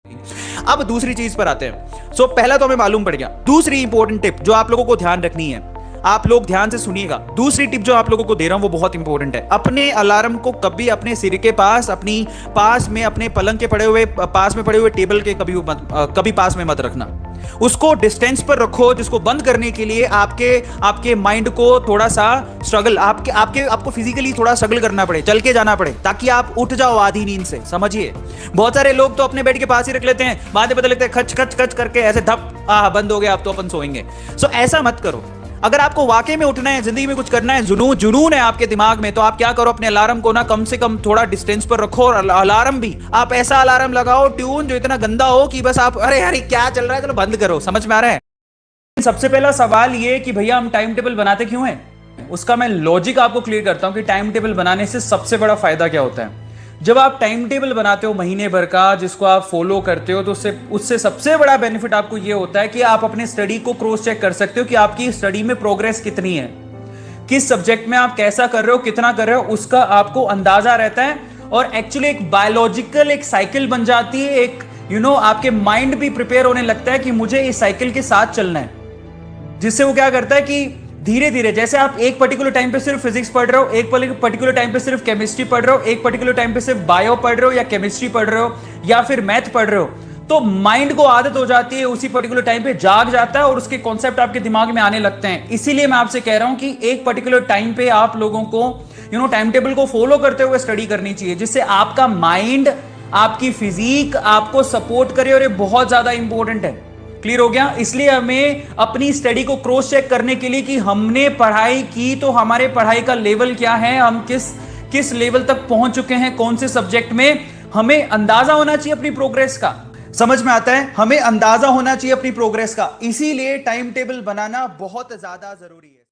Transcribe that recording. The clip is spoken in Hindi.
अब दूसरी चीज पर आते हैं। सो पहला तो हमें मालूम पड़ गया। दूसरी इंपॉर्टेंट टिप जो आप लोगों को ध्यान रखनी है, आप लोग ध्यान से सुनिएगा। दूसरी टिप जो आप लोगों को दे रहा हूं वो बहुत इंपॉर्टेंट है। अपने अलार्म को कभी अपने सिर के पास, अपनी पास में, अपने पलंग के पड़े हुए पास में पड़े हुए टेबल के कभी पास में मत रखना। उसको डिस्टेंस पर रखो, जिसको बंद करने के लिए आपके माइंड को थोड़ा सा स्ट्रगल, आपको फिजिकली थोड़ा स्ट्रगल करना पड़े, चल के जाना पड़े, ताकि आप उठ जाओ आधी नींद से। समझिए, बहुत सारे लोग तो अपने बेड के पास ही रख लेते हैं, बाद में पता लगता है खच खच खच करके ऐसे धप बंद हो गया, अब तो अपन सोएंगे। सो ऐसा मत करो। अगर आपको वाकई में उठना है, जिंदगी में कुछ करना है, जुनून है आपके दिमाग में, तो आप क्या करो, अपने अलार्म को ना कम से कम थोड़ा डिस्टेंस पर रखो। और अलार्म भी आप ऐसा अलार्म लगाओ, ट्यून जो इतना गंदा हो कि बस आप अरे यार क्या चल रहा है, चलो बंद करो। समझ में आ रहा है? सबसे पहला सवाल ये कि भैया हम टाइम टेबल बनाते क्यों हैं, उसका मैं लॉजिक आपको क्लियर करता हूं कि टाइम टेबल बनाने से सबसे बड़ा फायदा क्या होता है। जब आप टाइम टेबल बनाते हो महीने भर का, जिसको आप फॉलो करते हो, तो उससे सबसे बड़ा बेनिफिट आपको यह होता है कि आप अपने स्टडी को क्रॉस चेक कर सकते हो कि आपकी स्टडी में प्रोग्रेस कितनी है, किस सब्जेक्ट में आप कैसा कर रहे हो, कितना कर रहे हो, उसका आपको अंदाजा रहता है। और एक्चुअली एक बायोलॉजिकल एक साइकिल बन जाती है, एक आपके माइंड भी प्रिपेयर होने लगता है कि मुझे इस साइकिल के साथ चलना है, जिससे वो क्या करता है कि धीरे धीरे, जैसे आप एक पर्टिकुलर टाइम पे सिर्फ फिजिक्स पढ़ रहे हो, एक पर्टिकुलर टाइम पे सिर्फ केमिस्ट्री पढ़ रहे हो, एक पर्टिकुलर टाइम पे सिर्फ बायो पढ़ रहे हो या केमिस्ट्री पढ़ रहे हो या फिर मैथ पढ़ रहे हो, तो माइंड को आदत हो जाती है, उसी पर्टिकुलर टाइम पे जाग जाता है और उसके कॉन्सेप्ट आपके दिमाग में आने लगते हैं। इसीलिए मैं आपसे कह रहा हूं कि एक पर्टिकुलर टाइम पे आप लोगों को टाइम टेबल को फॉलो करते हुए स्टडी करनी चाहिए, जिससे आपका माइंड, आपकी फिजिक आपको सपोर्ट करे। और ये बहुत ज्यादा इंपॉर्टेंट है। क्लियर हो गया? इसलिए हमें अपनी स्टडी को क्रॉस चेक करने के लिए कि हमने पढ़ाई की तो हमारे पढ़ाई का लेवल क्या है, हम किस लेवल तक पहुंच चुके हैं, कौन से सब्जेक्ट में, हमें अंदाजा होना चाहिए अपनी प्रोग्रेस का। समझ में आता है? हमें अंदाजा होना चाहिए अपनी प्रोग्रेस का। इसीलिए टाइम टेबल बनाना बहुत ज्यादा जरूरी है।